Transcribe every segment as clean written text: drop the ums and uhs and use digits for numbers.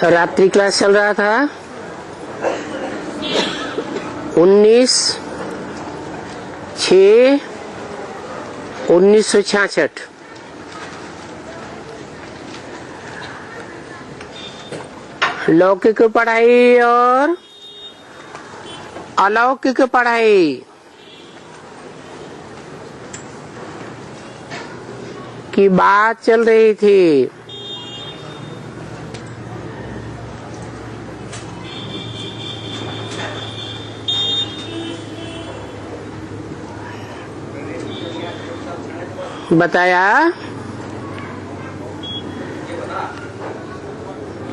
रात्रि क्लास चल रहा था 19/6/1966। लौकिक पढ़ाई और अलौकिक पढ़ाई की बात चल रही थी। बताया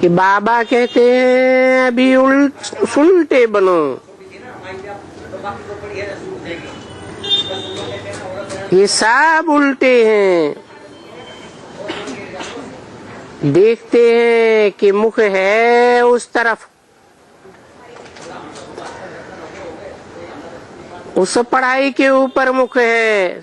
कि बाबा कहते हैं अभी उल्टे बनो। ये सब उल्टे हैं। देखते हैं कि मुख है उस तरफ, उस पढ़ाई के ऊपर मुख है।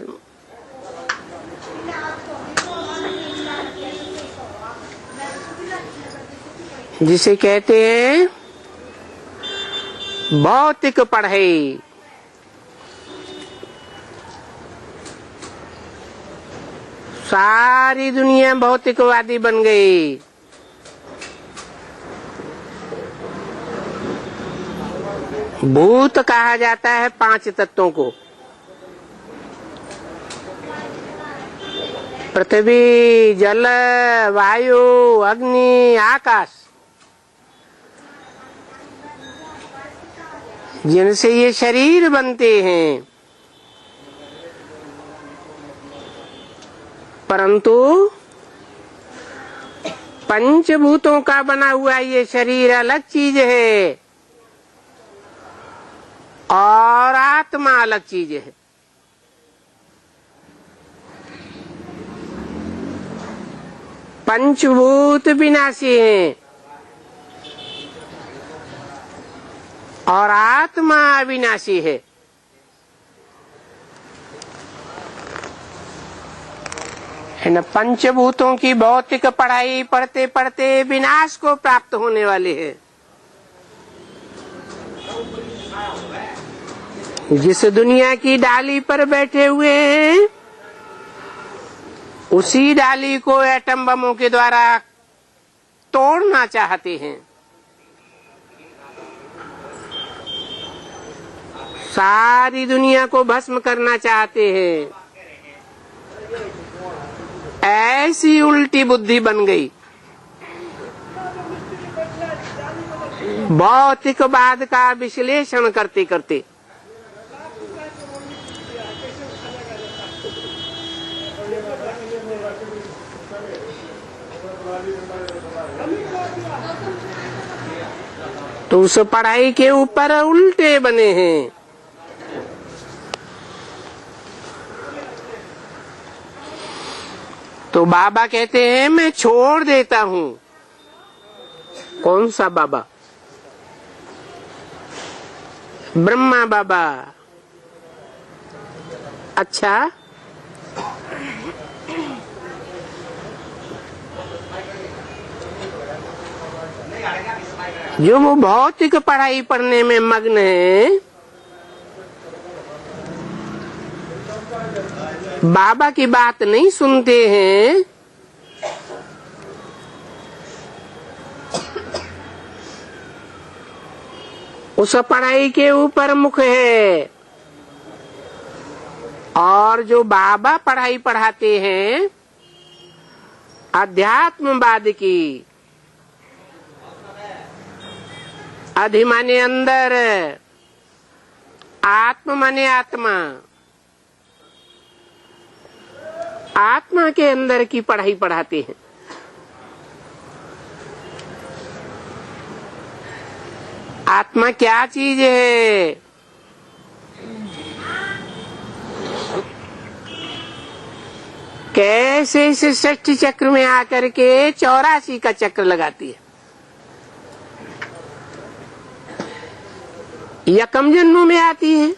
जिसे कहते हैं भौतिक पढ़ाई। सारी दुनिया भौतिकवादी बन गई। भूत कहा जाता है 5 तत्वों को। पृथ्वी, जल, वायु, अग्नि, आकाश, जिनसे ये शरीर बनते हैं। परंतु पंचभूतों का बना हुआ ये शरीर अलग चीज है और आत्मा अलग चीज है। पंचभूत विनाशी हैं और आत्मा अविनाशी है। इन पंचभूतों की भौतिक पढ़ाई पढ़ते पढ़ते विनाश को प्राप्त होने वाले हैं। जिस दुनिया की डाली पर बैठे हुए हैं उसी डाली को एटम बमों के द्वारा तोड़ना चाहते हैं। सारी दुनिया को भस्म करना चाहते हैं। ऐसी उल्टी बुद्धि बन गई। भौतिकवाद का विश्लेषण करते करते तो उस पढ़ाई के ऊपर उल्टे बने हैं। तो बाबा कहते हैं मैं छोड़ देता हूँ। कौन सा बाबा? ब्रह्मा बाबा। अच्छा, जो वो भौतिक पढ़ाई पढ़ने में मग्न है, बाबा की बात नहीं सुनते हैं। उस पढ़ाई के ऊपर मुख है। और जो बाबा पढ़ाई पढ़ाते हैं अध्यात्मवाद की, अधि माने अंदर, आत्म माने आत्मा, आत्मा के अंदर की पढ़ाई पढ़ाते हैं। आत्मा क्या चीज है? कैसे इस सृष्टि चक्र में आकर के 84 का चक्र लगाती है। या कम जन्मों में आती है।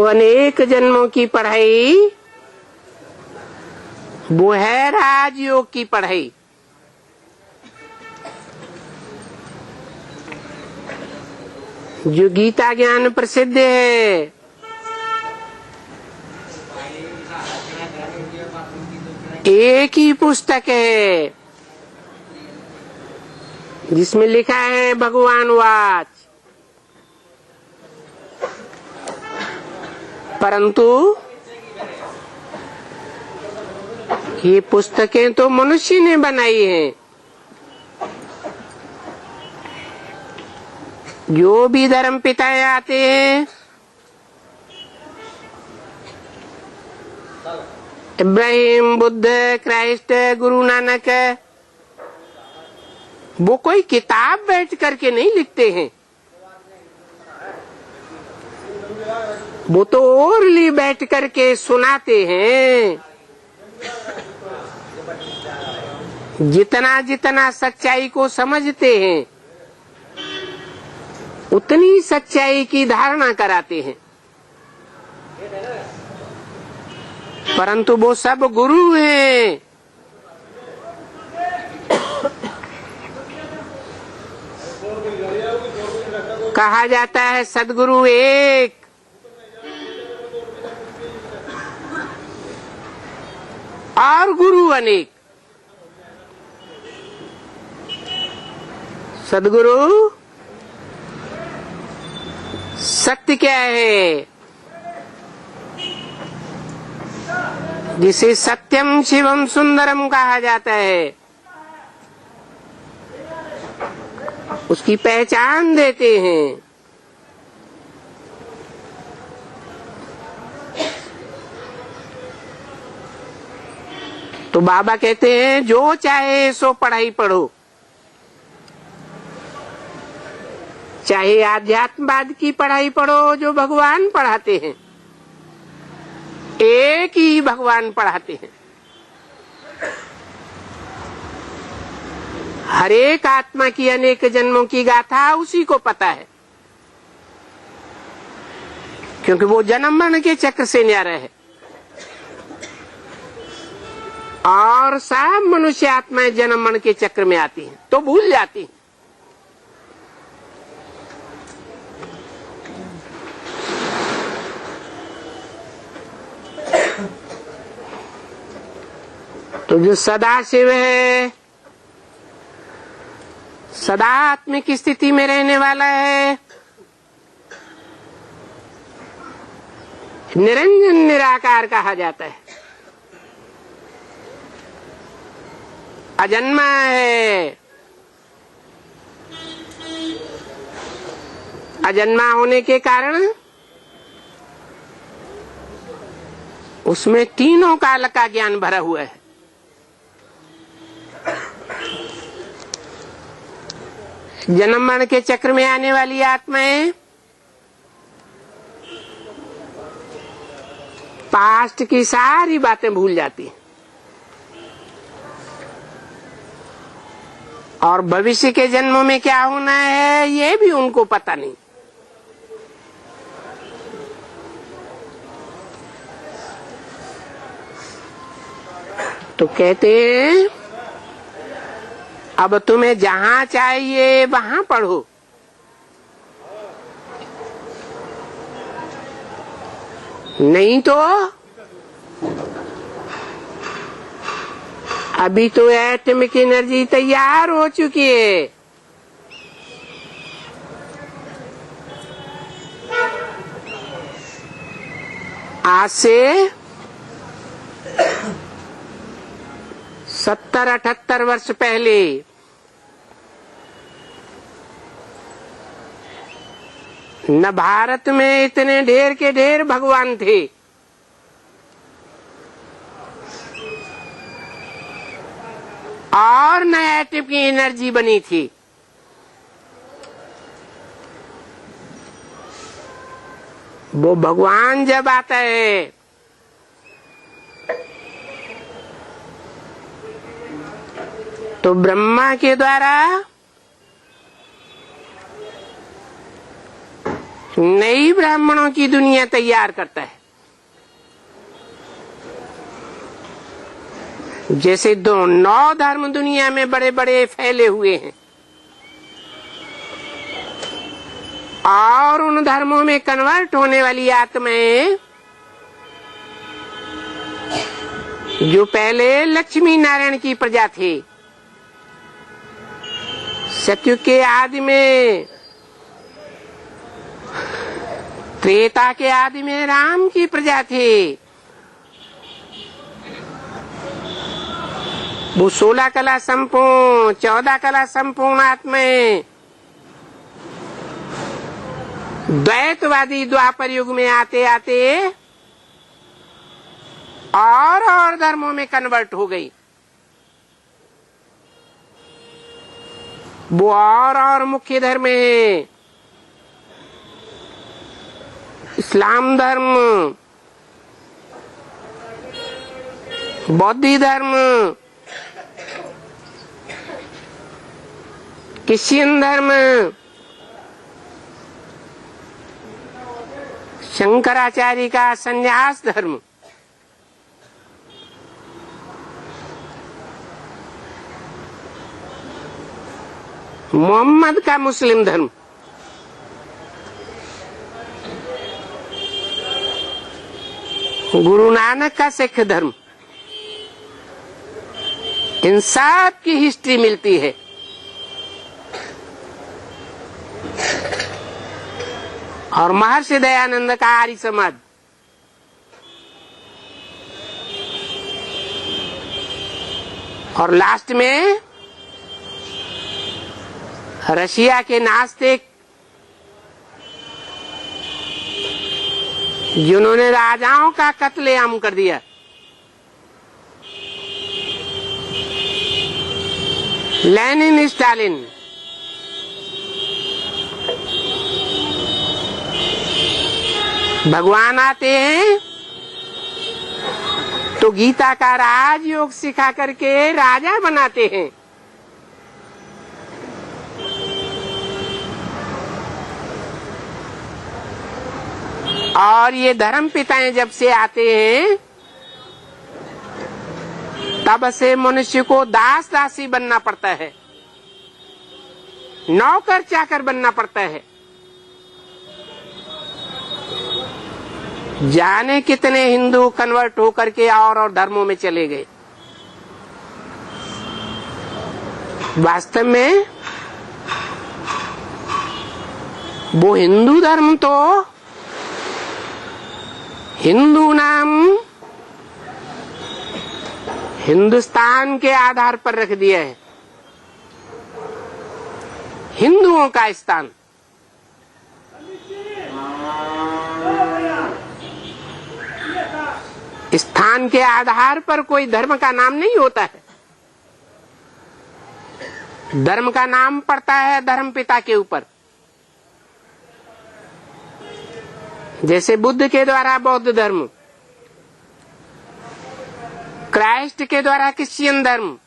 तो अनेक जन्मों की पढ़ाई वो है राजयोग की पढ़ाई। जो गीता ज्ञान प्रसिद्ध है, एक ही पुस्तक है जिसमें लिखा है भगवान वाच, परंतु ये पुस्तकें तो मनुष्य ने बनाई हैं। जो भी धर्म पिताएं आते हैं, इब्राहिम, बुद्ध, क्राइस्ट, गुरु नानक, वो कोई किताब बैठ करके नहीं लिखते हैं, वो तो ओरली बैठ करके सुनाते हैं। जितना जितना सच्चाई को समझते हैं उतनी सच्चाई की धारणा कराते हैं, परंतु वो सब गुरु हैं। कहा जाता है सद्गुरु एक, और गुरु अनेक। सद्गुरु सत्य क्या है, जिसे सत्यम शिवम सुंदरम कहा जाता है, उसकी पहचान देते हैं। तो बाबा कहते हैं जो चाहे सो पढ़ाई पढ़ो, चाहे आध्यात्मवाद की पढ़ाई पढ़ो जो भगवान पढ़ाते हैं, एक ही भगवान पढ़ाते हैं। हर एक आत्मा की अनेक जन्मों की गाथा उसी को पता है, क्योंकि वो जन्म मरण के चक्र से न्यारा है। और सब मनुष्य आत्माएं जन्म मरण के चक्र में आती हैं तो भूल जाती हैं। तो जो सदाशिव है, सदा आत्मिक स्थिति में रहने वाला है, निरंजन निराकार कहा जाता है, अजन्मा है। अजन्मा होने के कारण उसमें तीनों काल का ज्ञान भरा हुआ है। जन्म मरण के चक्र में आने वाली आत्माएं पास्ट की सारी बातें भूल जाती हैं और भविष्य के जन्मों में क्या होना है ये भी उनको पता नहीं। तो कहते हैं अब तुम्हें जहां चाहिए वहां पढ़ो, नहीं तो अभी तो एटॉमिक एनर्जी तैयार हो चुकी है। आज से 70-78 वर्ष पहले न भारत में इतने ढेर के ढेर भगवान थे, और न एटम की एनर्जी बनी थी। वो भगवान जब आता है तो ब्रह्मा के द्वारा नई ब्राह्मणों की दुनिया तैयार करता है। जैसे 9 धर्म दुनिया में बड़े बड़े फैले हुए हैं और उन धर्मों में कन्वर्ट होने वाली आत्माएं जो पहले लक्ष्मी नारायण की प्रजा थे, सतयुग के आदि में, त्रेता के आदि में राम की प्रजा थे, वो 16 कला संपूर्ण 14 कला संपूर्ण आत्माएं द्वैतवादी द्वापर युग में आते आते और धर्मों में कन्वर्ट हो गई। वो और मुख्य धर्म है इस्लाम धर्म, बौद्ध धर्म, क्रिश्चियन धर्म, शंकराचार्य का संन्यास धर्म, मोहम्मद का मुस्लिम धर्म, गुरु नानक का सिख धर्म, इन सब की हिस्ट्री मिलती है। और महर्षि दयानंद का आर्य समाज, और लास्ट में रशिया के नास्तिक जिन्होंने राजाओं का कत्लेआम कर दिया। लेनिन, स्टालिन, भगवान आते हैं तो गीता का राजयोग सिखा करके राजा बनाते हैं। और ये धर्म पिताएं जब से आते हैं तब से मनुष्य को दास दासी बनना पड़ता है, नौकर चाकर बनना पड़ता है। जाने कितने हिंदू कन्वर्ट होकर के और धर्मों में चले गए। वास्तव में वो हिंदू धर्म तो हिंदू नाम हिंदुस्तान के आधार पर रख दिया है, हिंदुओं का स्थान। स्थान के आधार पर कोई धर्म का नाम नहीं होता है। धर्म का नाम पड़ता है धर्म पिता के ऊपर। जैसे बुद्ध के द्वारा बौद्ध धर्म, क्राइस्ट के द्वारा क्रिश्चियन धर्म,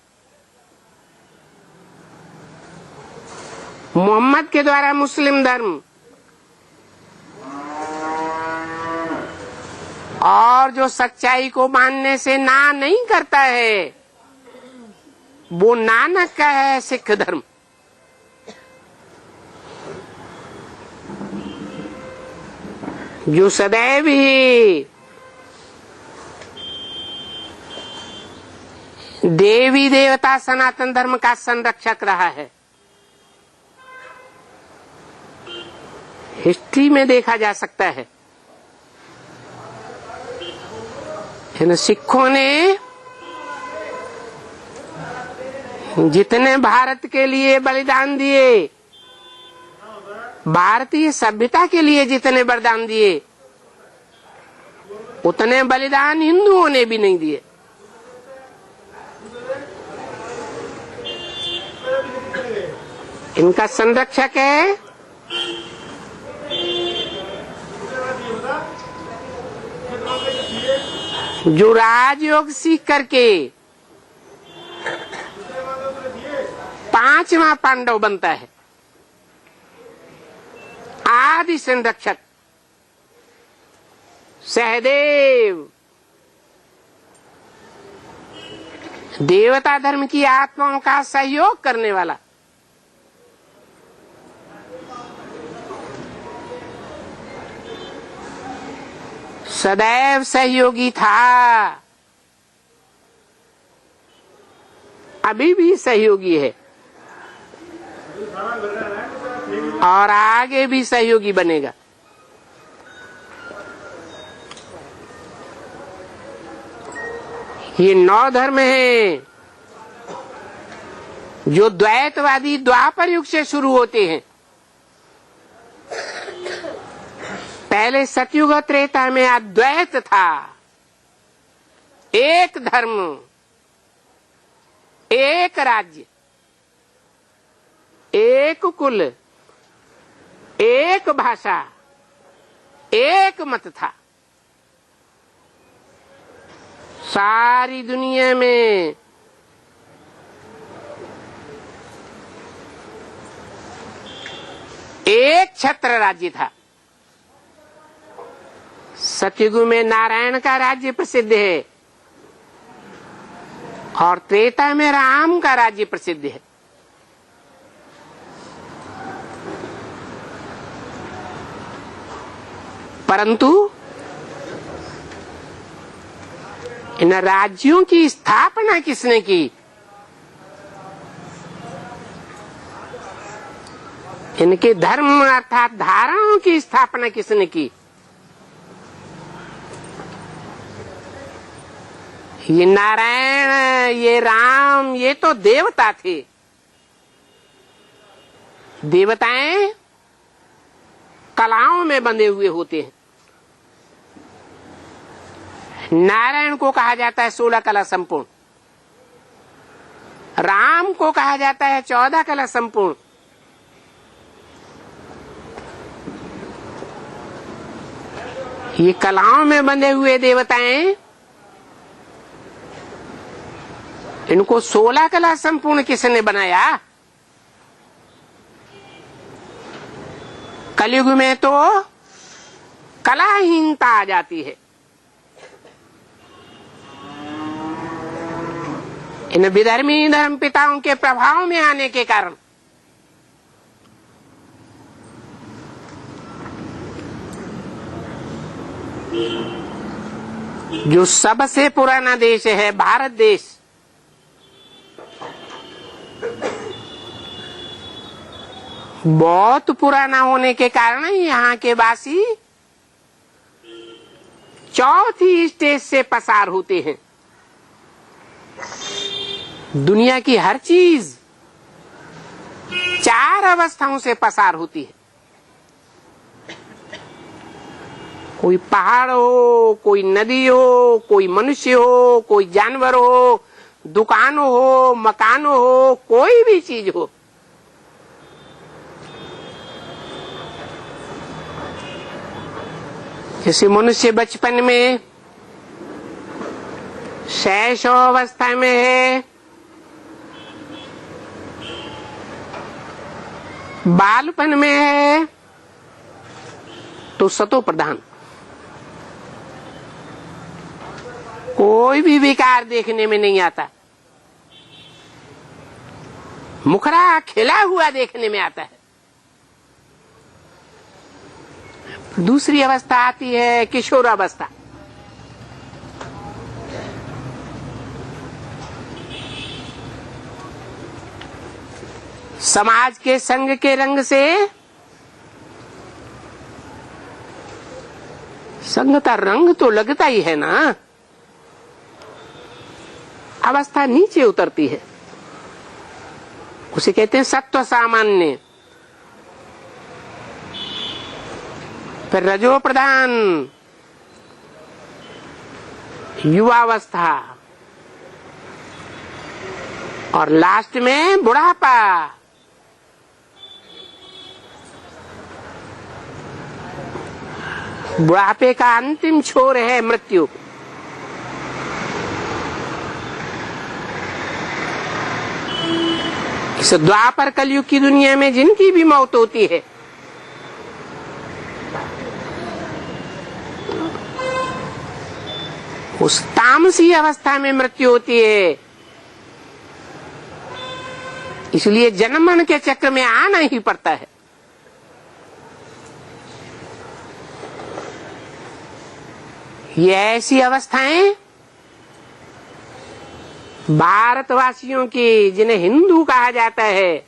मोहम्मद के द्वारा मुस्लिम धर्म, और जो सच्चाई को मानने से ना नहीं करता है वो नानक का है सिख धर्म। जो सदैव ही देवी देवता सनातन धर्म का संरक्षक रहा है। हिस्ट्री में देखा जा सकता है इन सिखों ने जितने भारत के लिए बलिदान दिए, भारतीय सभ्यता के लिए जितने बलिदान दिए, उतने बलिदान हिंदुओं ने भी नहीं दिए। इनका संरक्षक है जो राजयोग सीख करके 5वां पांडव बनता है। आज आदि संरक्षक सहदेव, देवता धर्म की आत्माओं का सहयोग करने वाला, सदैव सहयोगी था, अभी भी सहयोगी है और आगे भी सहयोगी बनेगा। ये 9 धर्म हैं जो द्वैतवादी द्वापर युग से शुरू होते हैं। पहले सतयुग त्रेता में अद्वैत था, एक धर्म, एक राज्य, एक कुल, एक भाषा, एक मत था। सारी दुनिया में एक छत्र राज्य था। सतयुग में नारायण का राज्य प्रसिद्ध है और त्रेता में राम का राज्य प्रसिद्ध है। परंतु इन राज्यों की स्थापना किसने की? इनके धर्म अर्थात धाराओं की स्थापना किसने की? ये नारायण, ये राम, ये तो देवता थे। देवताएं कलाओं में बंधे हुए होते हैं। नारायण को कहा जाता है 16 कला संपूर्ण, राम को कहा जाता है 14 कला संपूर्ण। ये कलाओं में बंधे हुए देवताएं, इनको 16 कला संपूर्ण किसने बनाया? कलयुग में तो कलाहीनता आ जाती है। इन विधर्मी धर्म पिताओं के प्रभाव में आने के कारण जो सबसे पुराना देश है भारत देश, बहुत पुराना होने के कारण यहाँ के वासी चौथी स्टेज से पसार होते हैं। दुनिया की हर चीज 4 अवस्थाओं से पसार होती है। कोई पहाड़ हो, कोई नदी हो, कोई मनुष्य हो, कोई जानवर हो, दुकान हो, मकान हो, कोई भी चीज हो। जैसे मनुष्य बचपन में शैशव अवस्था में है, बालपन में है, तो सतो प्रधान, कोई भी विकार देखने में नहीं आता। मुखड़ा खिला हुआ देखने में आता है। दूसरी अवस्था आती है किशोर अवस्था। समाज के संग के रंग से संग का रंग तो लगता ही है ना, अवस्था नीचे उतरती है। उसे कहते हैं सत्व सामान्य। फिर रजो प्रधान, युवावस्था, और लास्ट में बुढ़ापा। बुढ़ापे का अंतिम छोर है मृत्यु। इस द्वापर कलयुग की दुनिया में जिनकी भी मौत होती है, उस तामसी अवस्था में मृत्यु होती है। इसलिए जन्म मरण के चक्र में आना ही पड़ता है। ये ऐसी अवस्थाएं भारतवासियों की, जिन्हें हिंदू कहा जाता है,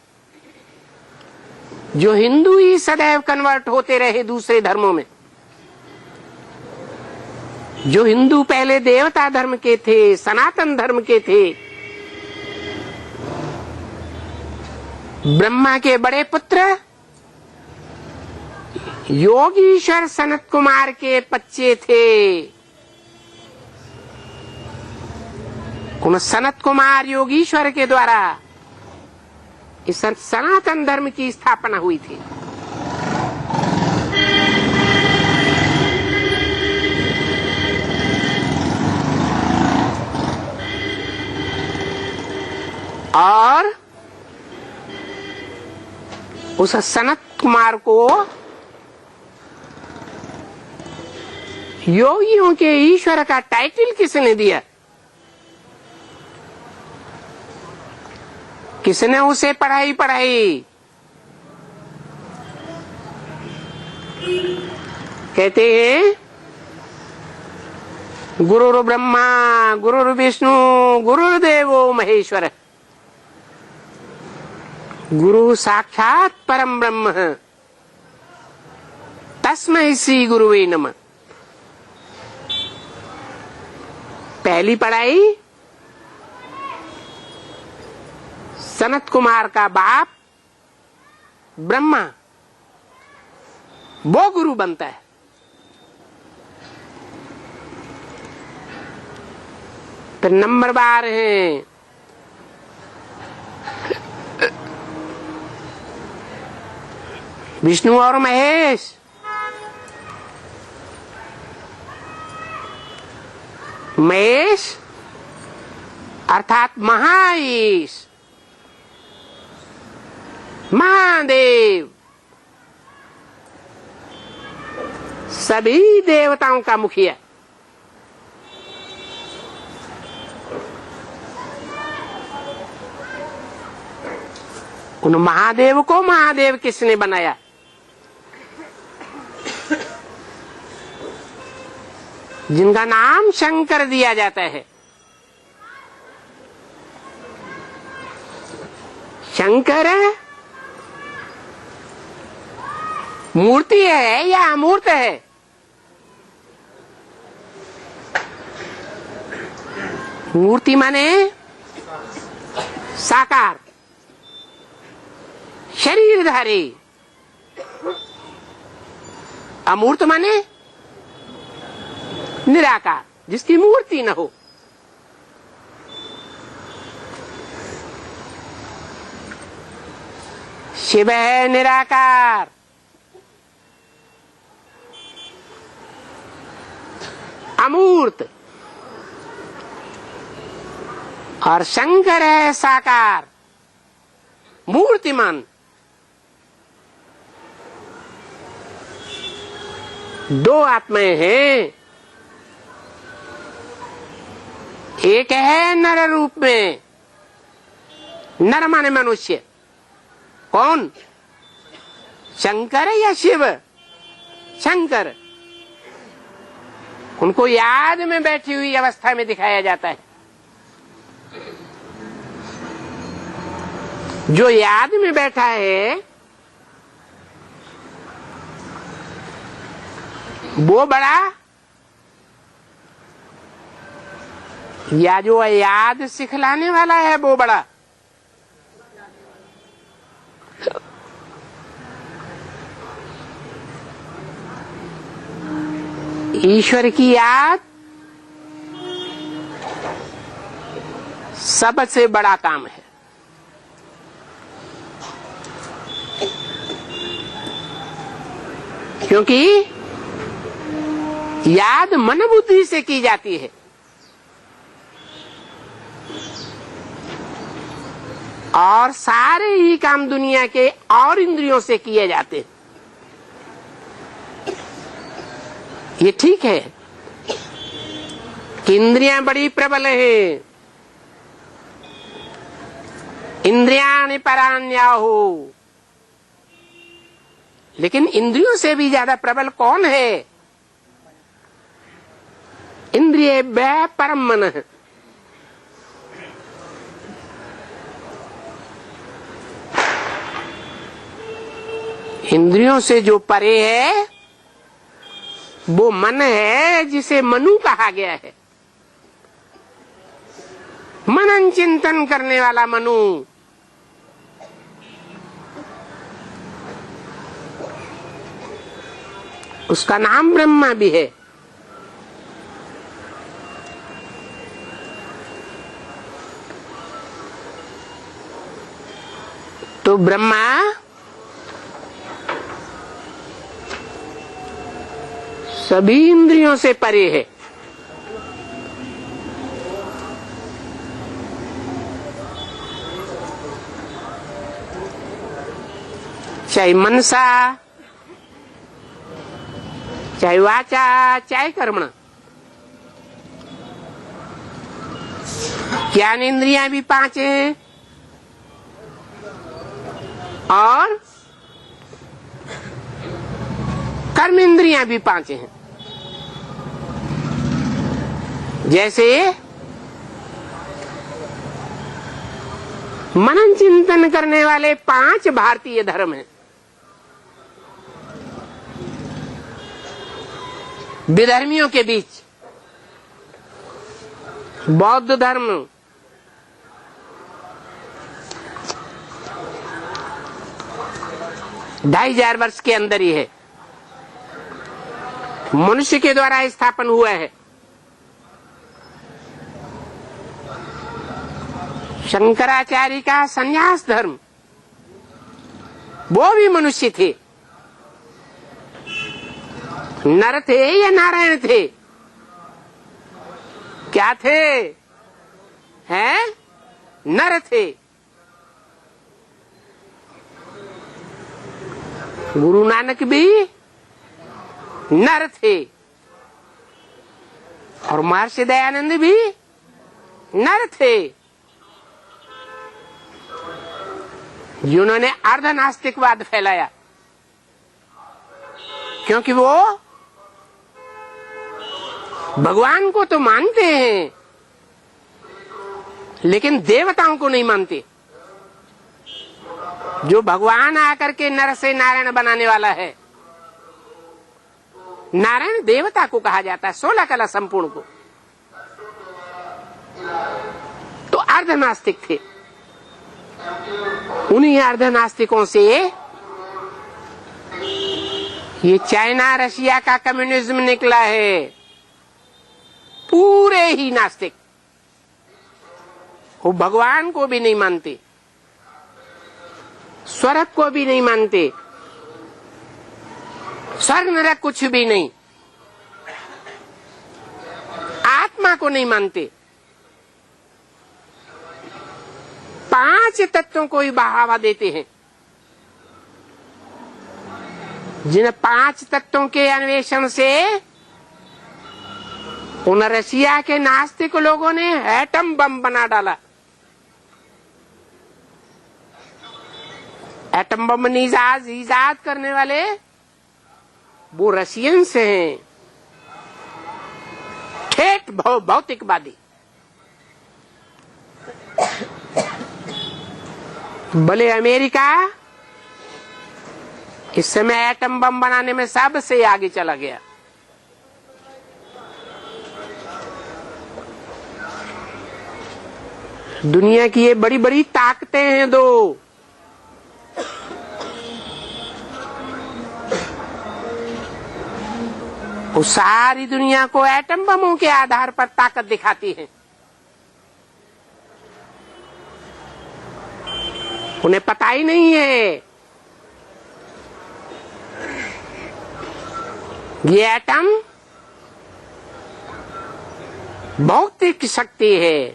जो हिंदू ही सदैव कन्वर्ट होते रहे दूसरे धर्मों में, जो हिंदू पहले देवता धर्म के थे, सनातन धर्म के थे, ब्रह्मा के बड़े पुत्र योगीश्वर सनत कुमार के बच्चे थे। उन सनत कुमार योगीश्वर के द्वारा इस सनातन धर्म की स्थापना हुई थी। और उस सनत कुमार को योगियों के ईश्वर का टाइटल किसने दिया? किसने उसे पढ़ाई कहते हैं गुरुर् ब्रह्मा गुरुर्विष्णु गुरुर्देवो महेश्वर, गुरु साक्षात परम ब्रह्म तस्मै श्री गुरुवे नमः। पहली पढ़ाई सनत कुमार का बाप ब्रह्मा, वो गुरु बनता है। फिर नंबर बार है विष्णु और महेश। महेश अर्थात महाईश, महादेव, सभी देवताओं का मुखिया। उन महादेव को महादेव किसने बनाया? जिनका नाम शंकर दिया जाता है। शंकर मूर्ति है या अमूर्त है? मूर्ति माने साकार, शरीरधारी। अमूर्त माने निराकार, जिसकी मूर्ति न हो। शिव है निराकार, अमूर्त, और शंकर है साकार, मूर्तिमान। दो आत्माएं हैं, एक है नर रूप में, नर माने मनुष्य। कौन? शंकर या शिव? शंकर। उनको याद में बैठी हुई अवस्था में दिखाया जाता है। जो याद में बैठा है वो बड़ा, या जो याद सिखलाने वाला है वो बड़ा। ईश्वर की याद सबसे बड़ा काम है। क्योंकि याद मन बुद्धि से की जाती है और सारे ही काम दुनिया के और इंद्रियों से किए जाते हैं। ये ठीक है कि इंद्रियां बड़ी प्रबल है। इंद्रियाणि पराण्याहु, लेकिन इंद्रियों से भी ज्यादा प्रबल कौन है? इंद्रियेभ्यः परम मनः। इंद्रियों से जो परे है वो मन है, जिसे मनु कहा गया है। मनन चिंतन करने वाला मनु। उसका नाम ब्रह्मा भी है। तो ब्रह्मा सभी इंद्रियों से परे है। चाहे मनसा, चाहे वाचा, चाहे कर्मण। ज्ञान इंद्रियां भी 5 हैं और कर्म इंद्रियां भी 5 हैं। जैसे मनन चिंतन करने वाले 5 भारतीय धर्म हैं। विधर्मियों के बीच बौद्ध धर्म, 2500 वर्ष के अंदर ही है, मनुष्य के द्वारा स्थापन हुआ है। शंकराचार्य का संन्यास धर्म, वो भी मनुष्य थे। नर थे या नारायण थे? क्या थे? हैं? नर थे। गुरु नानक भी नर थे और महर्षि दयानंद भी नर थे, जिन्होंने अर्धनास्तिकवाद फैलाया। क्योंकि वो भगवान को तो मानते हैं लेकिन देवताओं को नहीं मानते। जो भगवान आकर के नर से नारायण बनाने वाला है, नारायण देवता को कहा जाता है, 16 कला संपूर्ण को। तो अर्धनास्तिक थे। उन्हीं अर्धनास्तिकों से ये चाइना रशिया का कम्युनिज्म निकला है। पूरे ही नास्तिक, वो भगवान को भी नहीं मानते, स्वर्ग को भी नहीं मानते, स्वर्ग नरक कुछ भी नहीं, आत्मा को नहीं मानते। 5 तत्वों को ही बढ़ावा देते हैं। जिन 5 तत्वों के अन्वेषण से उन रशिया के नास्तिक लोगों ने एटम बम बना डाला। एटम बम इजाद करने वाले वो रशियंस हैं, ठेठ भौतिकवादी। भले अमेरिका इस समय एटम बम बनाने में सबसे आगे चला गया। दुनिया की ये बड़ी बड़ी ताकतें हैं दो, वो सारी दुनिया को एटम बमों के आधार पर ताकत दिखाती हैं। उन्हें पता ही नहीं है ये एटम भौतिक शक्ति है,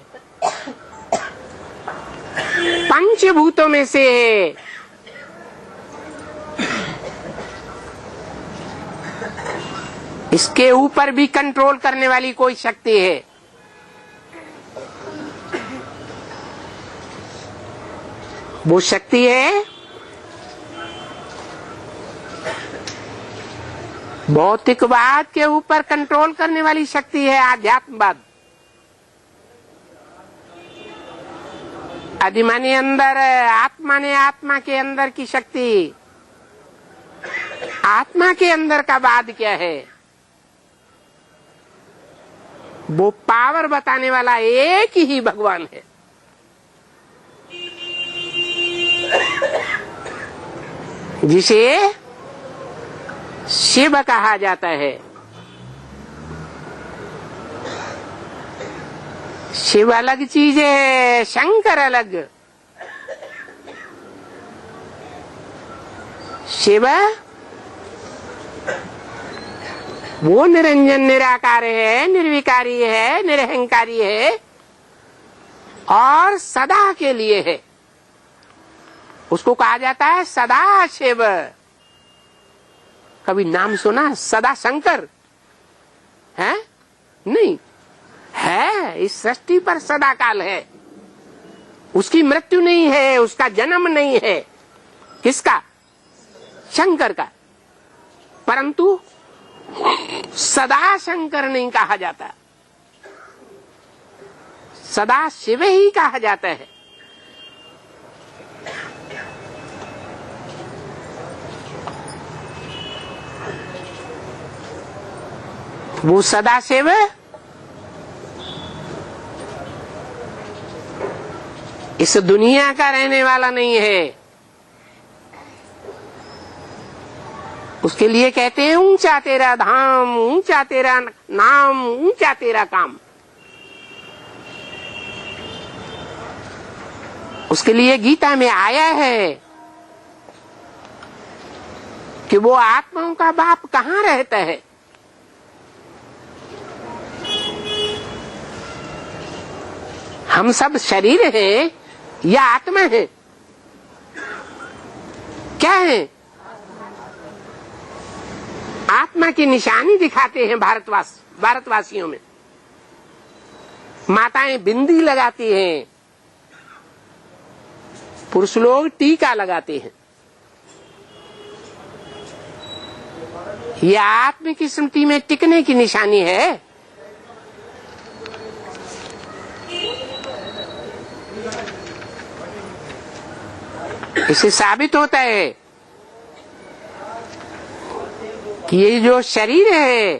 पंचभूतों में से है। इसके ऊपर भी कंट्रोल करने वाली कोई शक्ति है। वो शक्ति है भौतिकवाद के ऊपर कंट्रोल करने वाली शक्ति है आध्यात्मवाद। अधिमानी अंदर आत्मा ने आत्मा के अंदर की शक्ति, आत्मा के अंदर का वाद क्या है? वो पावर बताने वाला एक ही भगवान है। जिसे शिव कहा जाता है। शिव अलग चीज है, शंकर अलग। शिव वो निरंजन निराकार है, निर्विकारी है, निरहंकारी है और सदा के लिए है। उसको कहा जाता है सदा शिव। कभी नाम सुना सदा शंकर? है नहीं है। इस सृष्टि पर सदा काल है। उसकी मृत्यु नहीं है, उसका जन्म नहीं है। किसका? शंकर का। परंतु सदा शंकर नहीं कहा जाता, सदा शिव ही कहा जाता है। वो सदा शिव इस दुनिया का रहने वाला नहीं है। उसके लिए कहते हैं ऊंचा तेरा धाम, ऊंचा तेरा नाम, ऊंचा तेरा काम। उसके लिए गीता में आया है कि वो आत्माओं का बाप कहाँ रहता है। हम सब शरीर हैं या आत्मा है? क्या है? आत्मा की निशानी दिखाते हैं भारतवासियों में। माताएं बिंदी लगाती हैं, पुरुष लोग टीका लगाते हैं। यह आत्म की स्मृति में टिकने की निशानी है। इससे साबित होता है कि ये जो शरीर है,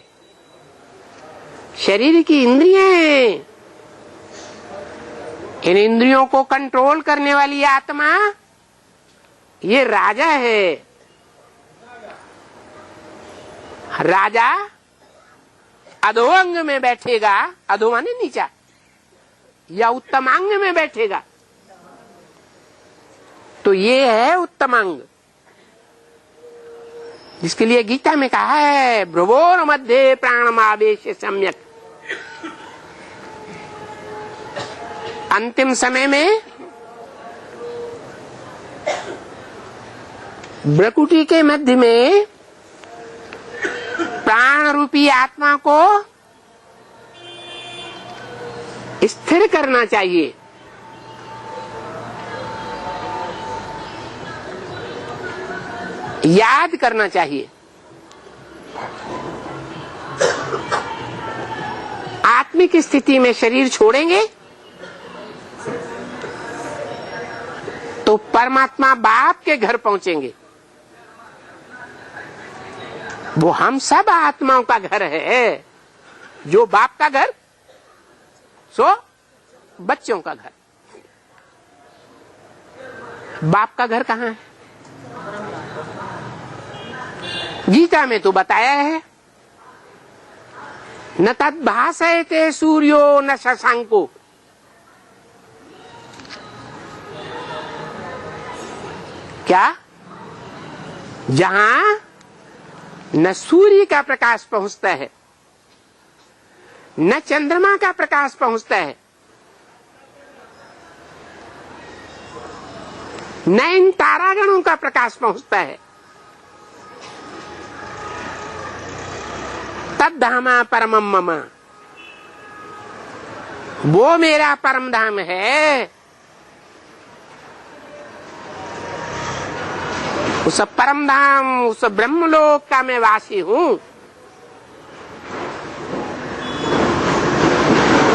शरीर की इंद्रियां हैं, इन इंद्रियों को कंट्रोल करने वाली आत्मा ये राजा है। राजा अधोअंग में बैठेगा, अधो माने नीचा, या उत्तमांग में बैठेगा तो ये है उत्तमांग, जिसके लिए गीता में कहा है भ्रुवोर मध्य प्राणमावेश सम्यक। अंतिम समय में भ्रुकुटी के मध्य में प्राण रूपी आत्मा को स्थिर करना चाहिए। याद करना चाहिए। आत्मिक स्थिति में शरीर छोड़ेंगे तो परमात्मा बाप के घर पहुंचेंगे। वो हम सब आत्माओं का घर है। जो बाप का घर सो बच्चों का घर। बाप का घर कहाँ है? गीता में तो बताया है न तद्भासयते सूर्यो न शशांको। क्या? जहां न सूर्य का प्रकाश पहुंचता है, न चंद्रमा का प्रकाश पहुंचता है, न इन तारागणों का प्रकाश पहुंचता है, तद्धामा परमम मम, वो मेरा परम धाम है। उस परम धाम, उस ब्रह्मलोक का मैं वासी हूँ।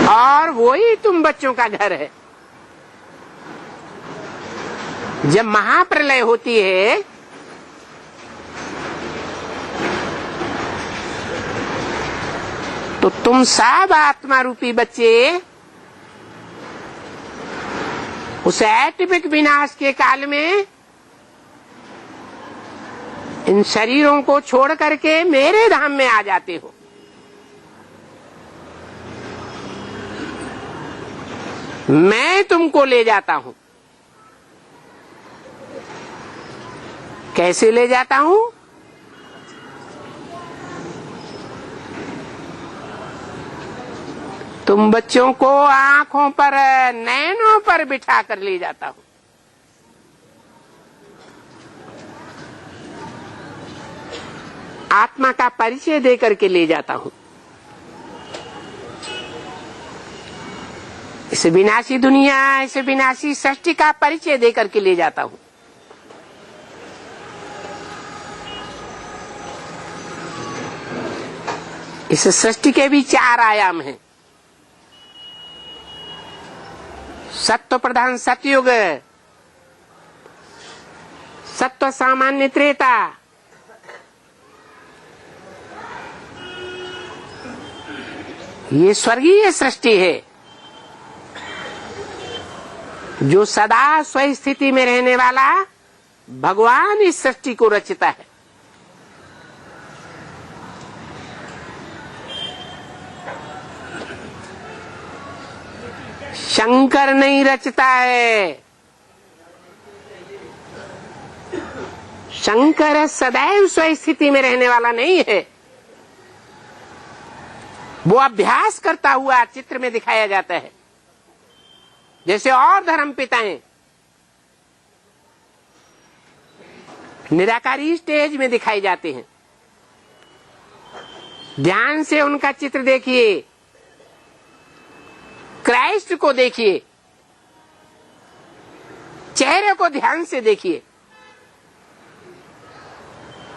और वही तुम बच्चों का घर है। जब महाप्रलय होती है तो तुम सब आत्मा रूपी बच्चे उस ऐटिपिक विनाश के काल में इन शरीरों को छोड़ करके मेरे धाम में आ जाते हो। मैं तुमको ले जाता हूं। कैसे ले जाता हूं? तुम बच्चों को आंखों पर, नैनों पर बिठा कर ले जाता हूं। आत्मा का परिचय दे करके ले जाता हूं। इस विनाशी दुनिया, इस विनाशी सृष्टि का परिचय दे करके ले जाता हूं। इस सृष्टि के भी 4 आयाम हैं। सत्व प्रधान सतयुग, सत्व सामान्य त्रेता, ये स्वर्गीय सृष्टि है जो सदा स्वस्थिति में रहने वाला भगवान इस सृष्टि को रचता है। शंकर नहीं रचता है। शंकर सदैव स्वस्थिति में रहने वाला नहीं है। वो अभ्यास करता हुआ चित्र में दिखाया जाता है। जैसे और धर्म पिताएं निराकारी स्टेज में दिखाई जाते हैं। ध्यान से उनका चित्र देखिए, क्राइस्ट को देखिए, चेहरे को ध्यान से देखिए,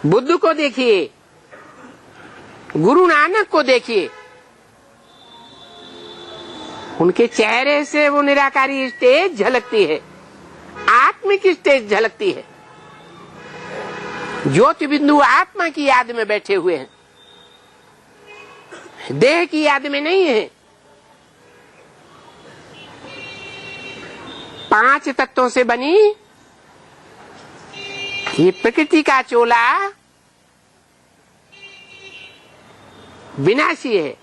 बुद्ध को देखिए, गुरु नानक को देखिए। उनके चेहरे से वो निराकारी स्टेज झलकती है, आत्मिक स्टेज झलकती है। ज्योति बिंदु आत्मा की याद में बैठे हुए हैं, देह की याद में नहीं है। 5 तत्वों से बनी ये प्रकृति का चोला विनाशी है,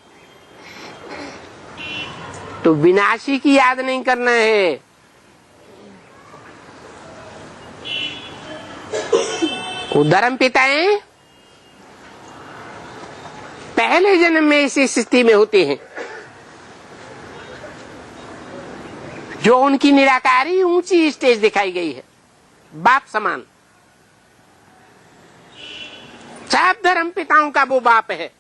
तो विनाशी की याद नहीं करना है। वो धर्म पिताएं पहले जन्म में इसी स्थिति में होते हैं जो उनकी निराकारी ऊंची स्टेज दिखाई गई है, बाप समान। सब धर्म पिताओं का वो बाप है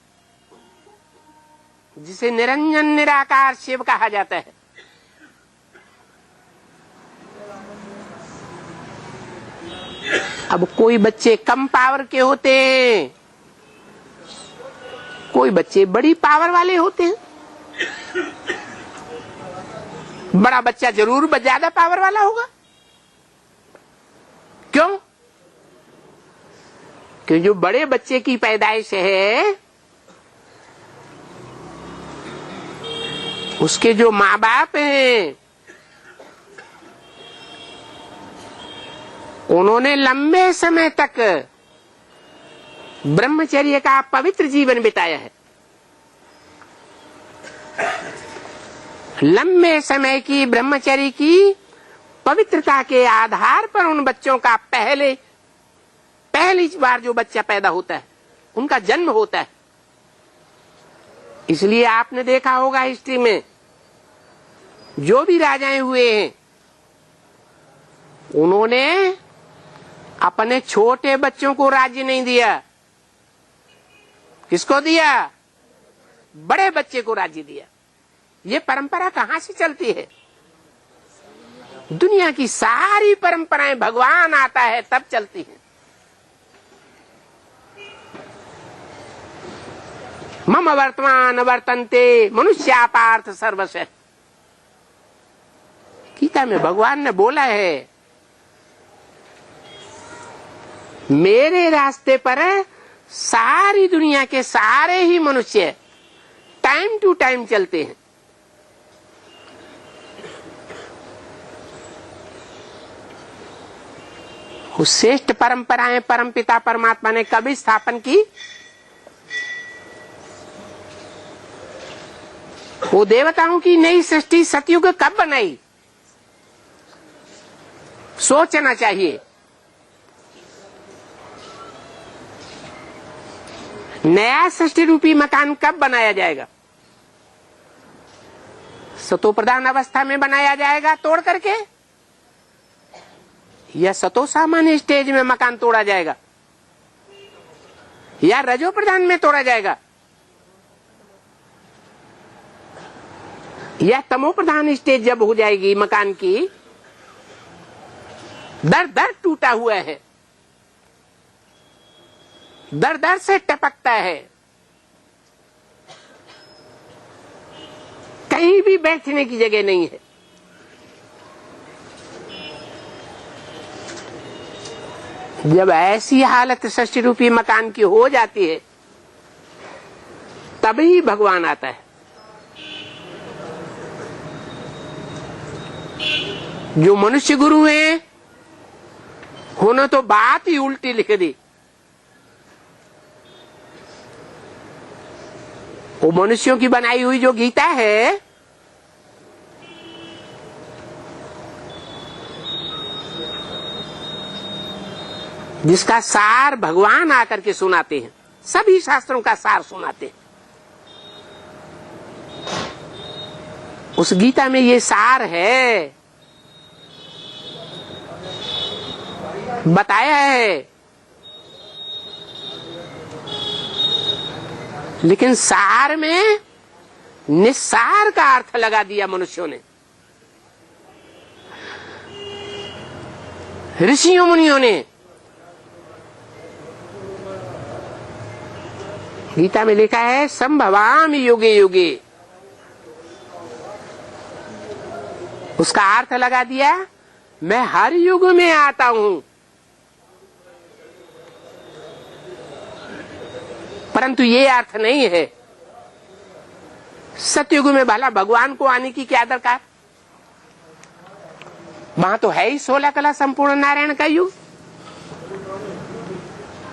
जिसे निरंजन निराकार शिव कहा जाता है। अब कोई बच्चे कम पावर के होते हैं, कोई बच्चे बड़ी पावर वाले होते हैं। बड़ा बच्चा जरूर ज्यादा पावर वाला होगा। क्यों? क्योंकि जो बड़े बच्चे की पैदाइश है उसके जो माँ बाप हैं उन्होंने लंबे समय तक ब्रह्मचर्य का पवित्र जीवन बिताया है। लंबे समय की ब्रह्मचर्य की पवित्रता के आधार पर उन बच्चों का पहली बार जो बच्चा पैदा होता है उनका जन्म होता है। इसलिए आपने देखा होगा हिस्ट्री में जो भी राजाएं हुए हैं उन्होंने अपने छोटे बच्चों को राज्य नहीं दिया। किसको दिया? बड़े बच्चे को राज्य दिया। ये परंपरा कहां से चलती है? दुनिया की सारी परंपराएं भगवान आता है तब चलती हैं। मम वर्तमान वर्तन्ते मनुष्या पार्थ सर्वशः। गीता में भगवान ने बोला है मेरे रास्ते पर सारी दुनिया के सारे ही मनुष्य टाइम टू टाइम चलते हैं। उस श्रेष्ठ परंपराएं परमपिता परमात्मा ने कभी स्थापन की? वो देवताओं की नई सृष्टि सतयुग कब बनाई? सोचना चाहिए। नया सृष्टि रूपी मकान कब बनाया जाएगा? सतो प्रधान अवस्था में बनाया जाएगा तोड़ करके, या सतो सामान्य स्टेज में मकान तोड़ा जाएगा, या रजो प्रधान में तोड़ा जाएगा, या तमो प्रधान स्टेज जब हो जाएगी मकान की, दर दर टूटा हुआ है, दर दर से टपकता है, कहीं भी बैठने की जगह नहीं है। जब ऐसी हालत सृष्टि रूपी मकान की हो जाती है तभी भगवान आता है। जो मनुष्य गुरु हैं उन्होंने तो बात ही उल्टी लिख दी। वो मनुष्यों की बनाई हुई जो गीता है जिसका सार भगवान आकर के सुनाते हैं, सभी शास्त्रों का सार सुनाते हैं, उस गीता में ये सार है, बताया है। लेकिन सार में निस्सार का अर्थ लगा दिया मनुष्यों ने, ऋषियों मुनियों ने। गीता में लिखा है संभवामि युगे युगे, उसका अर्थ लगा दिया मैं हर युग में आता हूं। परंतु ये अर्थ नहीं है सतयुग में भला भगवान को आने की क्या दरकार? वहां तो है ही 16 कला संपूर्ण नारायण का युग।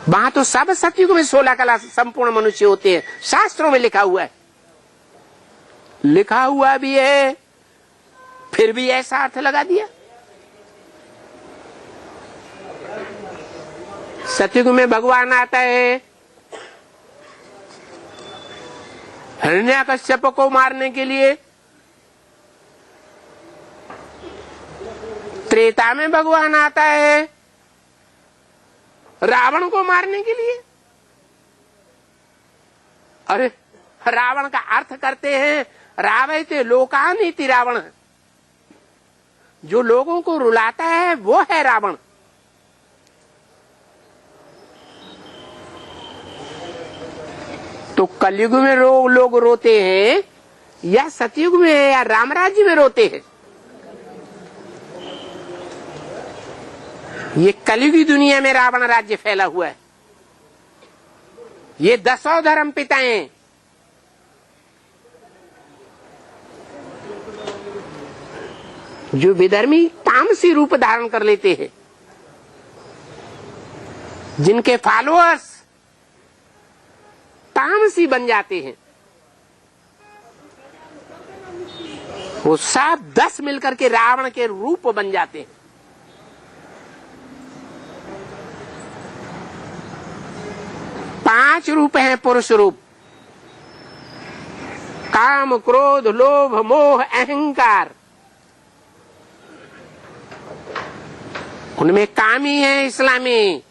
वहां तो सब सतयुग में 16 कला संपूर्ण मनुष्य होते हैं, शास्त्रों में लिखा हुआ है। लिखा हुआ भी है, फिर भी ऐसा अर्थ लगा दिया। सतयुग में भगवान आता है हिरण्यकश्यप को मारने के लिए, त्रेता में भगवान आता है रावण को मारने के लिए। अरे रावण का अर्थ करते हैं रावयते लोकानीति रावण, जो लोगों को रुलाता है वो है रावण। तो कलयुग में लोग रोते हैं या सतयुग में या राम राज्य में रोते हैं? ये कलयुगी दुनिया में रावण राज्य फैला हुआ है। ये 10 धर्म पिताएं जो विधर्मी तामसी रूप धारण कर लेते हैं, जिनके फॉलोअर्स तामसी बन जाते हैं, वो सब 10 मिलकर के रावण के रूप बन जाते हैं। पांच रूप हैं पुरुष रूप, काम क्रोध लोभ मोह अहंकार। उनमें कामी है इस्लामी,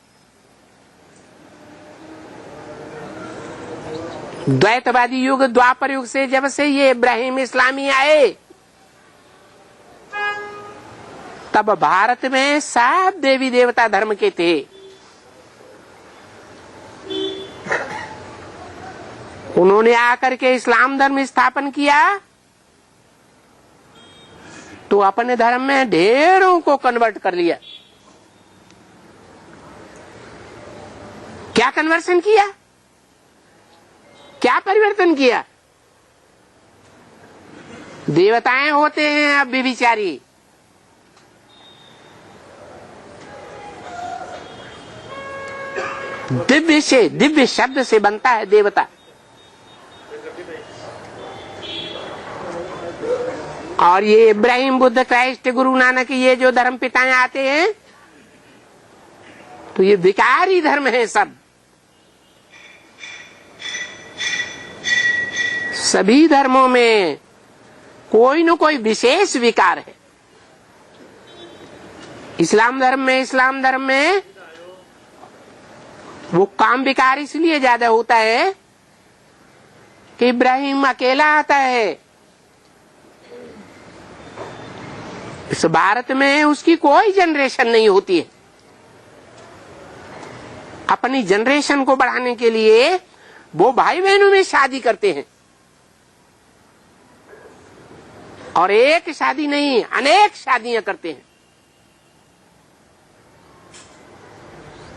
द्वैतवादी युग द्वापर युग से जब से ये इब्राहिम इस्लामी आए तब भारत में सब देवी देवता धर्म के थे। उन्होंने आकर के इस्लाम धर्म स्थापन किया तो अपने धर्म में ढेरों को कन्वर्ट कर लिया। क्या कन्वर्सन किया, क्या परिवर्तन किया? देवताएं होते हैं अब व्यभिचारी, दिव्य से, दिव्य शब्द से बनता है देवता। और ये इब्राहिम, बुद्ध, क्राइस्ट, गुरु नानक, ये जो धर्म पिताएं आते हैं तो ये विकारी धर्म है सब। सभी धर्मों में कोई न कोई विशेष विकार है। इस्लाम धर्म में वो काम विकार इसलिए ज्यादा होता है कि इब्राहिम अकेला आता है। इस भारत में उसकी कोई जनरेशन नहीं होती है। अपनी जनरेशन को बढ़ाने के लिए वो भाई बहनों में शादी करते हैं, और एक शादी नहीं अनेक शादियां करते हैं।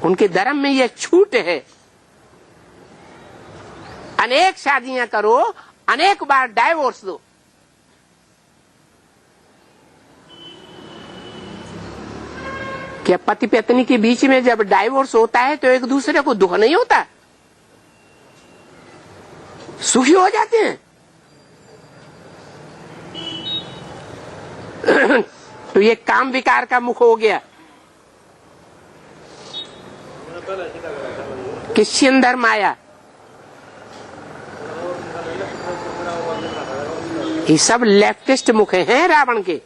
उनके धर्म में यह छूट है, अनेक शादियां करो, अनेक बार डाइवोर्स दो। क्या पति पत्नी के बीच में जब डाइवोर्स होता है तो एक दूसरे को दुख नहीं होता, सुखी हो जाते हैं? तो ये काम विकार का मुख हो गया। क्रिश्चियन धर्म आया, ये सब लेफ्टिस्ट मुख हैं रावण के।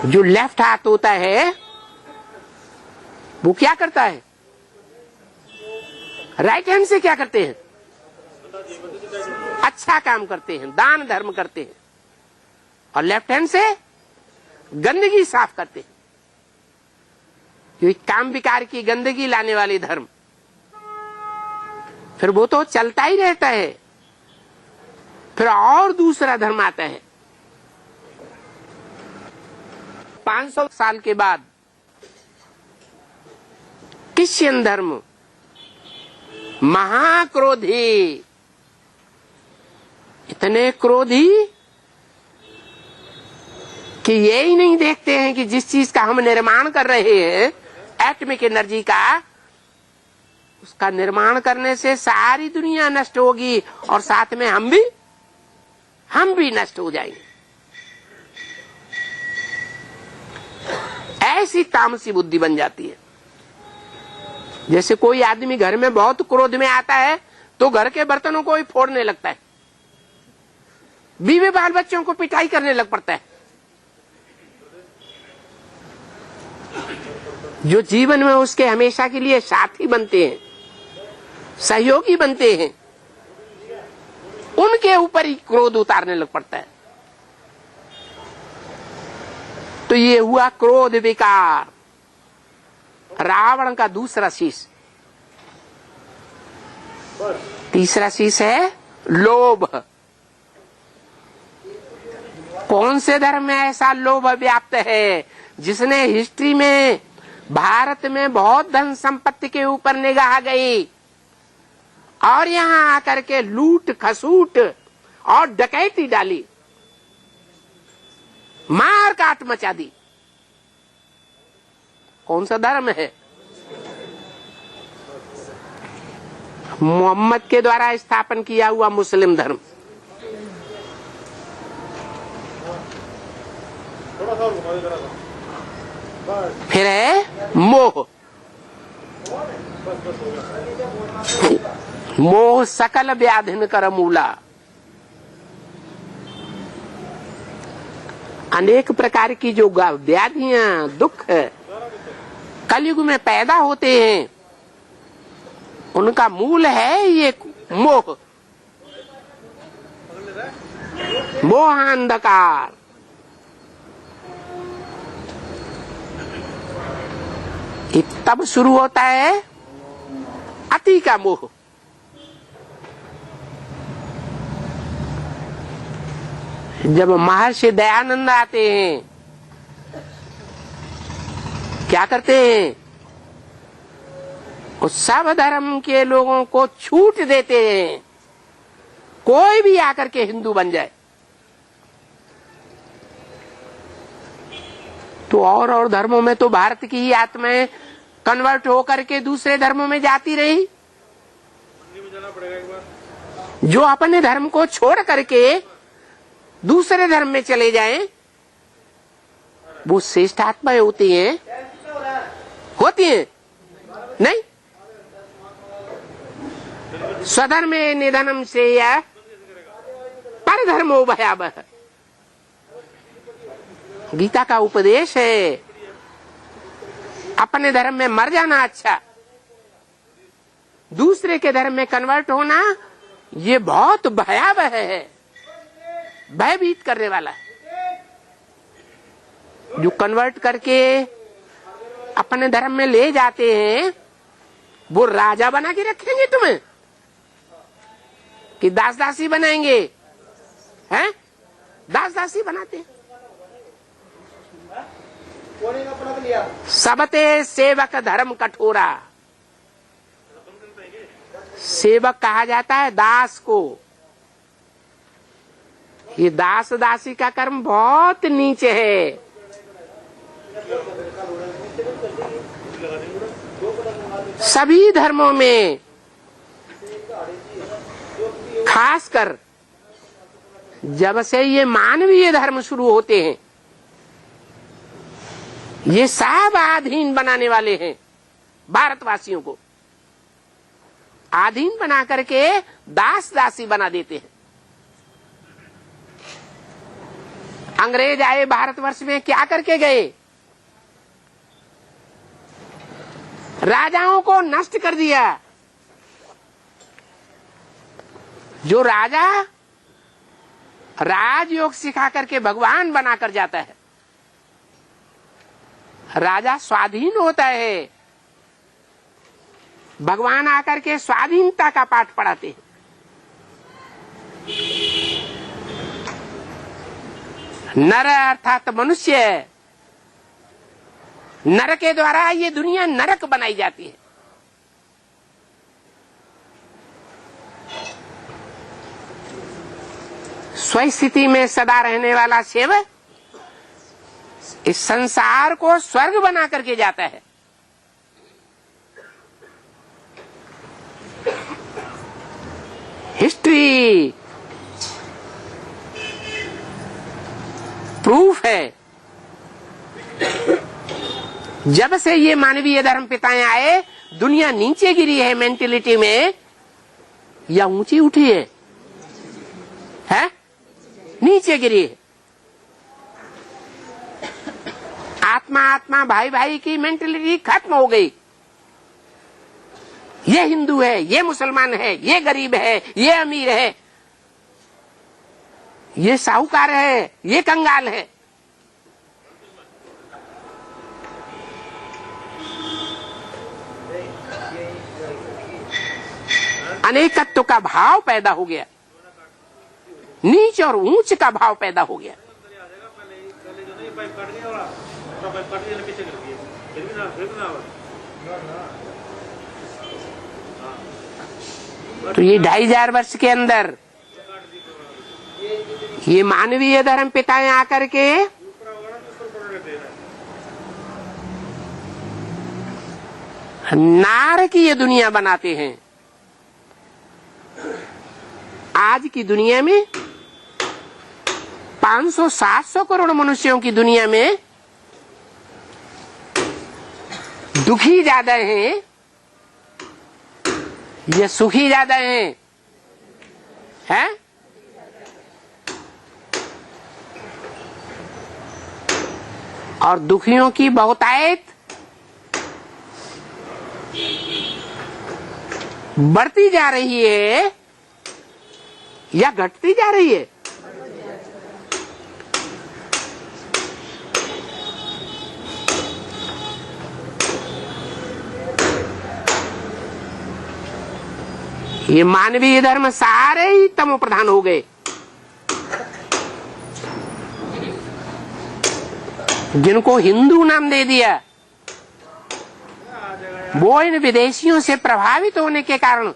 जो लेफ्ट हाथ होता है वो क्या करता है? राइट हैंड से क्या करते हैं? अच्छा काम करते हैं, दान धर्म करते हैं, और लेफ्ट हैंड से गंदगी साफ करते हैं। ये काम विकार की गंदगी लाने वाले धर्म, फिर वो तो चलता ही रहता है। फिर और दूसरा धर्म आता है 500 साल के बाद, क्रिश्चियन धर्म, महाक्रोधी, इतने क्रोधी कि ये ही नहीं देखते हैं कि जिस चीज का हम निर्माण कर रहे हैं, एटॉमिक एनर्जी का, उसका निर्माण करने से सारी दुनिया नष्ट होगी और साथ में हम भी नष्ट हो जाएंगे। ऐसी तामसी बुद्धि बन जाती है। जैसे कोई आदमी घर में बहुत क्रोध में आता है तो घर के बर्तनों को ही फोड़ने लगता है, बीवी बाल बच्चों को पिटाई करने लग पड़ता है। जो जीवन में उसके हमेशा के लिए साथी बनते हैं, सहयोगी बनते हैं, उनके ऊपर ही क्रोध उतारने लग पड़ता है। तो ये हुआ क्रोध विकार, रावण का दूसरा शीश। तीसरा शीश है लोभ। कौन से धर्म में ऐसा लोभ व्याप्त है जिसने हिस्ट्री में भारत में बहुत धन संपत्ति के ऊपर निगाह गई और यहाँ आकर के लूट खसूट और डकैती डाली, मार काट मचा दी? कौन सा धर्म है? मोहम्मद के द्वारा स्थापन किया हुआ मुस्लिम धर्म। फिर है मोह। मोह सकल व्याधिन कर मूला। अनेक प्रकार की जो व्याधियां, दुख कलयुग में पैदा होते हैं, उनका मूल है ये मोह, मोहांधकार। ये तब शुरू होता है अति का मोह। जब महर्षि दयानंद आते हैं, क्या करते हैं? उस सब धर्म के लोगों को छूट देते हैं, कोई भी आकर के हिंदू बन जाए। तो और धर्मों में तो भारत की ही आत्माएं कन्वर्ट होकर के दूसरे धर्मों में जाती रही। जो अपने धर्म को छोड़ करके दूसरे धर्म में चले जाएं, वो श्रेष्ठ आत्माएं होती हैं नहीं। स्वधर्मे निधनम श्रेय परधर्मो भयावह, गीता का उपदेश है। अपने धर्म में मर जाना अच्छा, दूसरे के धर्म में कन्वर्ट होना ये बहुत भयावह है, भयभीत करने वाला है। जो कन्वर्ट करके अपने धर्म में ले जाते हैं, वो राजा बना के रखेंगे तुम्हें कि दास दासी बनाएंगे? हैं? दास दासी बनाते हैं। सबते सेवक धर्म कठोरा। सेवक कहा जाता है दास को। ये दास दासी का कर्म बहुत नीचे है। सभी धर्मों में, खासकर जब से ये मानवीय धर्म शुरू होते हैं, ये सब आधीन बनाने वाले हैं। भारतवासियों को आधीन बना करके दास दासी बना देते हैं। अंग्रेज आए भारतवर्ष में, क्या करके गए? राजाओं को नष्ट कर दिया। जो राजा राजयोग सिखा करके भगवान बनाकर जाता है, राजा स्वाधीन होता है। भगवान आकर के स्वाधीनता का पाठ पढ़ाते हैं। नर अर्थात मनुष्य, नर के द्वारा ये दुनिया नरक बनाई जाती है। स्वस्थिति में सदा रहने वाला शिव इस संसार को स्वर्ग बना करके जाता है। हिस्ट्री प्रूफ है। जब से ये मानवीय धर्म पिताएं आए, दुनिया नीचे गिरी है मेंटेलिटी में या ऊंची उठी है? नीचे गिरी है। आत्मा आत्मा भाई भाई की मेंटेलिटी खत्म हो गई। ये हिंदू है, ये मुसलमान है, ये गरीब है, ये अमीर है, ये साहूकार है, ये कंगाल है। अनेकत्व का भाव पैदा हो गया, नीच और ऊंच का भाव पैदा हो गया। तो ये 2500 वर्ष के अंदर ये मानवीय धर्म पिताएं आकर के नार की ये दुनिया बनाते हैं। आज की दुनिया में 500-700 करोड़ मनुष्यों की दुनिया में दुखी ज्यादा हैं या सुखी ज्यादा हैं? और दुखियों की बहुतायत बढ़ती जा रही है या घटती जा रही है? ये मानवीय धर्म सारे ही तमो प्रधान हो गए। जिनको हिंदू नाम दे दिया, वो इन विदेशियों से प्रभावित होने के कारण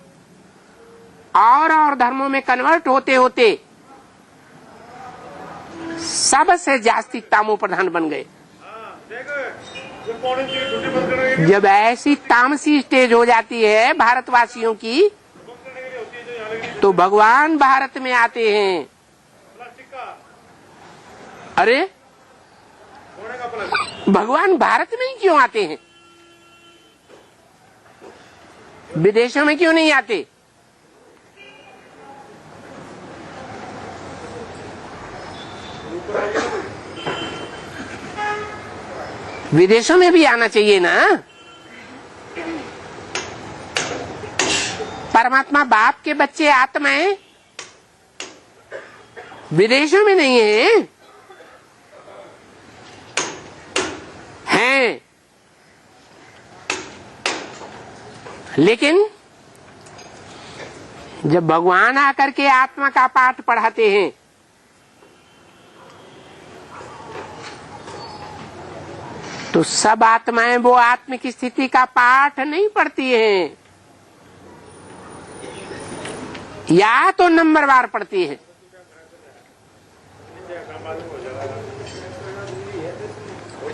और धर्मों में कन्वर्ट होते होते सबसे जास्ती तामो प्रधान बन गए। जब ऐसी तामसी स्टेज हो जाती है भारतवासियों की, तो भगवान भारत में आते हैं। अरे भगवान भारत में ही क्यों आते हैं? विदेशों में क्यों नहीं आते? विदेशों में भी आना चाहिए ना। परमात्मा बाप के बच्चे आत्माएं विदेशों में नहीं है, हैं। लेकिन जब भगवान आकर के आत्मा का पाठ पढ़ाते हैं, तो सब आत्माएं वो आत्मिक स्थिति का पाठ नहीं पढ़ती हैं, या तो नंबरवार पढ़ती है।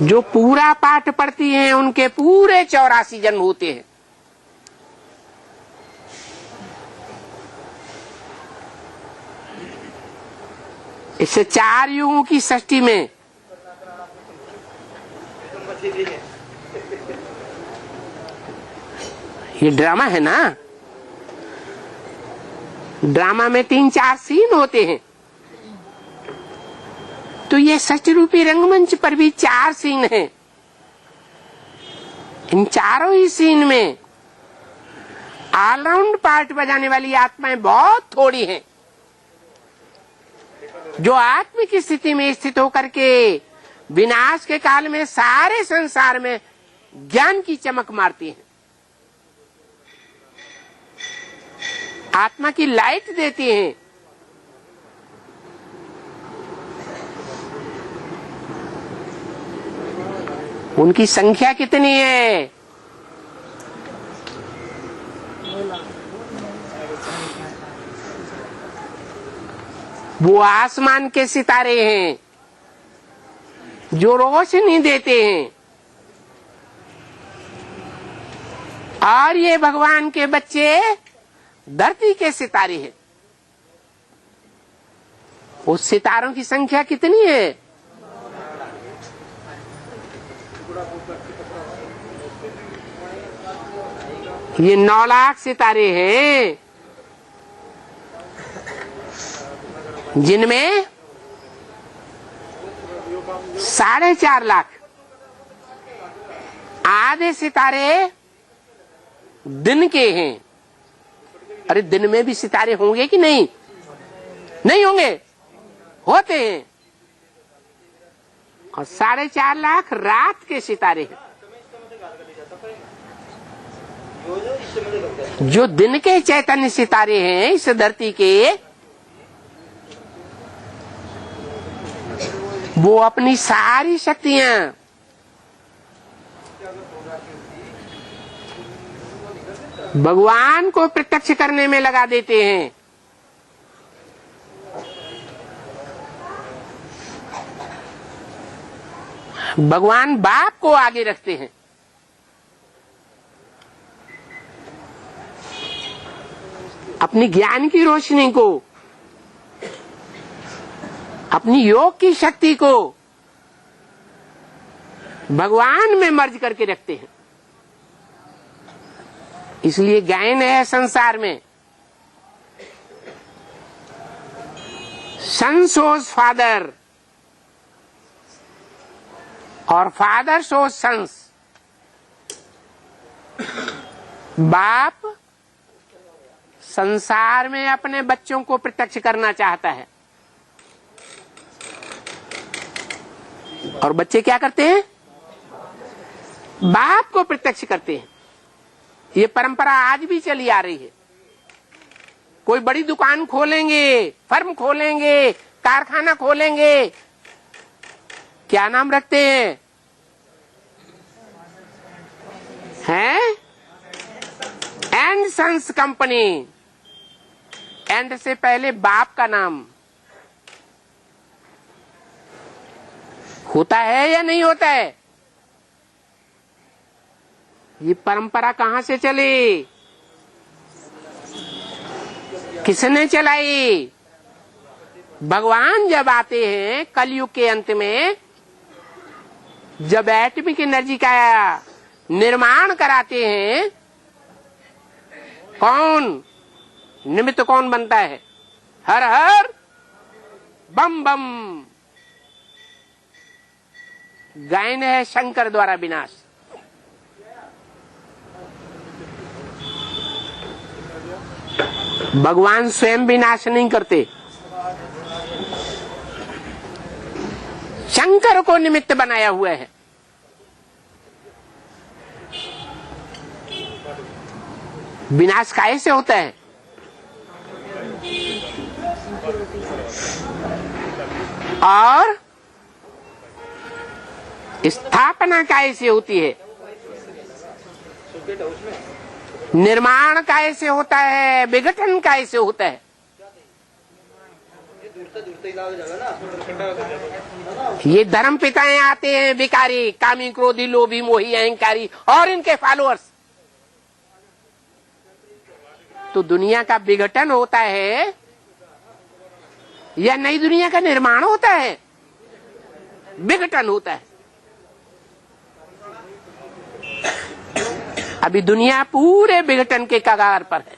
जो पूरा पाठ पढ़ती हैं उनके पूरे 84 जन्म होते हैं। इससे 4 युगों की सृष्टि में ये ड्रामा है ना, ड्रामा में 3-4 सीन होते हैं, तो ये सृष्टि रूपी रंगमंच पर भी 4 सीन हैं। इन चारों ही सीन में ऑलराउंड पार्ट बजाने वाली आत्माएं बहुत थोड़ी हैं, जो आत्मिक स्थिति में स्थित होकर के विनाश के काल में सारे संसार में ज्ञान की चमक मारती हैं, आत्मा की लाइट देती हैं। उनकी संख्या कितनी है? वो आसमान के सितारे हैं जो रोशनी देते हैं, और ये भगवान के बच्चे धरती के सितारे हैं। उस सितारों की संख्या कितनी है? ये 9 लाख सितारे हैं, जिनमें 4.5 लाख आधे सितारे दिन के हैं। अरे दिन में भी सितारे होंगे कि नहीं? नहीं होंगे, होते हैं। और 4.5 लाख रात के सितारे हैं। जो दिन के चैतन्य सितारे हैं इस धरती के, वो अपनी सारी शक्तियां भगवान को प्रत्यक्ष करने में लगा देते हैं। भगवान बाप को आगे रखते हैं। अपनी ज्ञान की रोशनी को, अपनी योग की शक्ति को भगवान में मर्ज करके रखते हैं। इसलिए गायन है संसार में, सन सोज फादर और फादर सोज सन्स। बाप संसार में अपने बच्चों को प्रत्यक्ष करना चाहता है, और बच्चे क्या करते हैं? बाप को प्रत्यक्ष करते हैं। ये परंपरा आज भी चली आ रही है। कोई बड़ी दुकान खोलेंगे, फर्म खोलेंगे, कारखाना खोलेंगे, क्या नाम रखते हैं? And sons company. एंड से पहले बाप का नाम होता है या नहीं होता है? ये परंपरा कहां से चली? किसने चलाई? भगवान जब आते हैं कलयुग के अंत में, जब एटमिक एनर्जी का निर्माण कराते हैं, कौन निमित्त कौन बनता है? हर हर बम बम। गायन है शंकर द्वारा विनाश। भगवान स्वयं विनाश नहीं करते, शंकर को निमित्त बनाया हुआ है। विनाश काहे से होता है? और स्थापना काहे से होती है? निर्माण काहे से होता है? विघटन काहे से होता है? ये धर्म पिताएं आते हैं विकारी, कामी क्रोधी लोभी मोही अहंकारी और इनके फॉलोअर्स। तो दुनिया का विघटन होता है या नई दुनिया का निर्माण होता है? विघटन होता है। अभी दुनिया पूरे विघटन के कगार पर है।